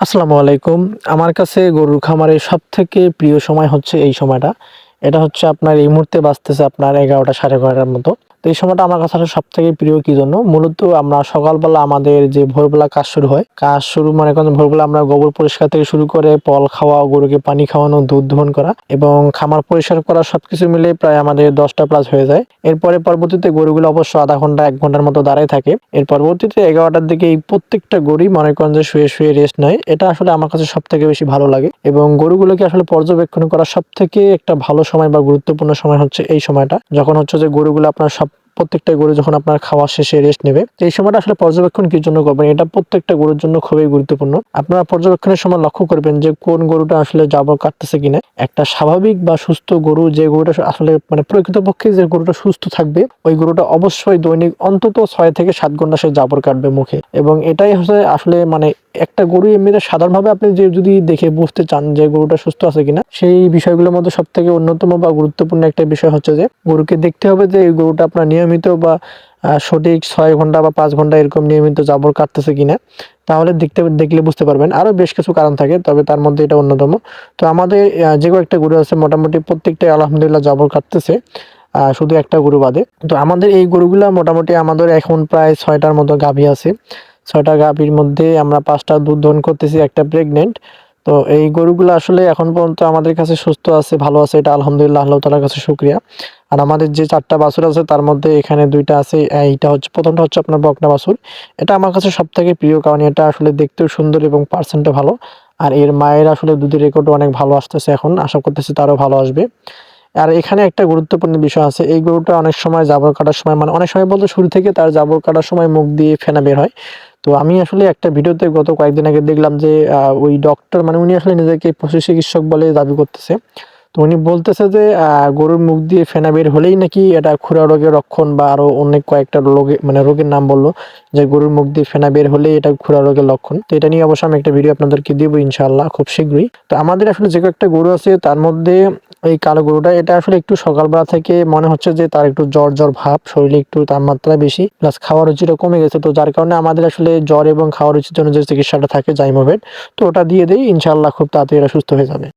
আসসালামু আলাইকুম। আমার কাছে গরুর খামারের সবথেকে প্রিয় সময় হচ্ছে এই সময়টা। এটা হচ্ছে আপনার এই মুহূর্তে বাজতেছে আপনার ১১টা ১২:৩০ মতো। তো এই সময়টা আমার কাছে আসলে সবথেকে প্রিয় কি জন্য? মূলত আমরা সকালবেলা আমাদের যে ভোরবেলা কাজ শুরু হয়, কাজ শুরু মনে করেন ভোরবেলা আমরা গোবর পরিষ্কার থেকে শুরু করে পল খাওয়া, গরুকে পানি খাওয়ানো, দুধ দোহন করা এবং খামার পরিষ্কার করা সবকিছু মিলে প্রায় আমাদের ১০টা প্লাস হয়ে যায়। এরপরে পরবর্তীতে গরুগুলো অবশ্য ০.৫ ঘন্টা ১ ঘন্টার মতো দাঁড়ায় থাকে। এর পরবর্তীতে ১১টার দিকে এই প্রত্যেকটা গরুই মনে করেন যে শুয়ে রেস্ট নেয়। এটা আসলে আমার কাছে সবথেকে বেশি ভালো লাগে এবং গরুগুলোকে আসলে পর্যবেক্ষণ করা সবথেকে একটা ভালো সময় বা গুরুত্বপূর্ণ সময় হচ্ছে এই সময়টা। যখন হচ্ছে যে গরুগুলো আপনার প্রত্যেকটা গরু যখন আপনার খাওয়া শেষে রেস্ট নেবে। তো এই সময়টা আসলে পর্যবেক্ষণ কি জন্য করবেন? এটা প্রত্যেকটা গরুর জন্য খুবই গুরুত্বপূর্ণ। আপনারা পর্যবেক্ষণের সময় লক্ষ্য করবেন যে কোন গরুটা আসলে জাবর কাটতেছে কিনা। একটা স্বাভাবিক বা সুস্থ গরু যে গরুটা আসলে মানে প্রকৃতপক্ষে যে গরুটা সুস্থ থাকবে, ওই গরুটা অবশ্যই দৈনিক অন্তত ৬ থেকে ৭ ঘন্টা সে জাবর কাটবে মুখে। এবং এটাই হচ্ছে আসলে মানে একটা গরু এমনিতে সাধারণভাবে আপনি যদি দেখে বুঝতে চান যে গরুটা সুস্থ আছে কিনা, সেই বিষয়গুলোর মধ্যে সবথেকে অন্যতম বা গুরুত্বপূর্ণ একটা বিষয় হচ্ছে যে গরুকে দেখতে হবে যে এই গরুটা আপনার নিয়মিত বা সঠিক ৬ ঘন্টা বা ৫ ঘন্টা এরকম নিয়মিত জাবর কাটতেছে কিনা। তাহলে দেখলে বুঝতে পারবেন। আরো বেশ কিছু কারণ থাকে, তবে তার মধ্যে এটা অন্যতম। তো আমাদের যে কয়েকটা গরু আছে মোটামুটি প্রত্যেকটাই আলহামদুলিল্লাহ জাবর কাটতেছে। শুধু একটা গরু বাদে। তো আমাদের এই গরুগুলা মোটামুটি আমাদের এখন প্রায় ৬ টার মতো গাভী আছে। ৬ টা গাভীর মধ্যে আমরা ৫ টা দুধ দহন করতেছি, একটা প্রেগন্যান্ট। তো এই গরুগুলো আসলে এখন পর্যন্ত আমাদের কাছে সুস্থ আছে, ভালো আছে। এটা আলহামদুলিল্লাহ আল্লাহ তাআলার কাছে শুকরিয়া। আর আমাদের যে ৪ টা বাছুর আছে তার মধ্যে এখানে ২ টা আছে। এইটা হচ্ছে ১ম টা হচ্ছে আপনার বকনা বাছুর। এটা আমার কাছে সবথেকে প্রিয় কারণ এটা আসলে দেখতেও সুন্দর এবং পার্সেন্টও ভালো। আর এর মায়ের আসলে দুধের রেকর্ডও অনেক ভালো আসতেছে এখন। আশা করতেছি তারও ভালো আসবে। আর এখানে একটা গুরুত্বপূর্ণ বিষয় আছে। এই গরুটা অনেক সময় জাবর কাটার সময় মানে অনেক সময় বলতে শুরু থেকে তার জাবর কাটার সময় মুখ দিয়ে ফেনা বের হয়। তো আমি আসলে একটা ভিডিওতে গত কয়েকদিন আগে দেখলাম যে ওই ডক্টর মানে উনি আসলে নিজেকে পশু চিকিৎসক বলে দাবি করতেছে। তো উনি বলতেছে যে গরুর মুখ দিয়ে ফেনা বের হলেই নাকি এটা খুরা রোগের লক্ষণ বা আরো অনেক কয়েকটা রোগের নাম বলল যে গরুর মুখ দিয়ে ফেনা বের হলেই এটা খুরা রোগের লক্ষণ। তো এটা নিয়ে অবশ্য আমি একটা ভিডিও আপনাদেরকে দিব ইনশাআল্লাহ খুব শীঘ্রই। তো আমাদের আসলে যে কয়েকটা গরু আছে তার মধ্যে এই কালো গরুটা এটা আসলে একটু সকালবেলা থেকে মনে হচ্ছে যে তার একটু জ্বর ভাব, শরীরে একটু তাপমাত্রা বেশি, প্লাস খাওয়ার রুচিটা কমে গেছে। তো যার কারণে আমাদের আসলে জ্বর এবং খাওয়ার রুচির জন্য যে চিকিৎসাটা থাকে জাইমোভেট, তো ওটা দিয়ে দেই ইনশাআল্লাহ খুব তাড়াতাড়ি এরা সুস্থ হয়ে যাবে।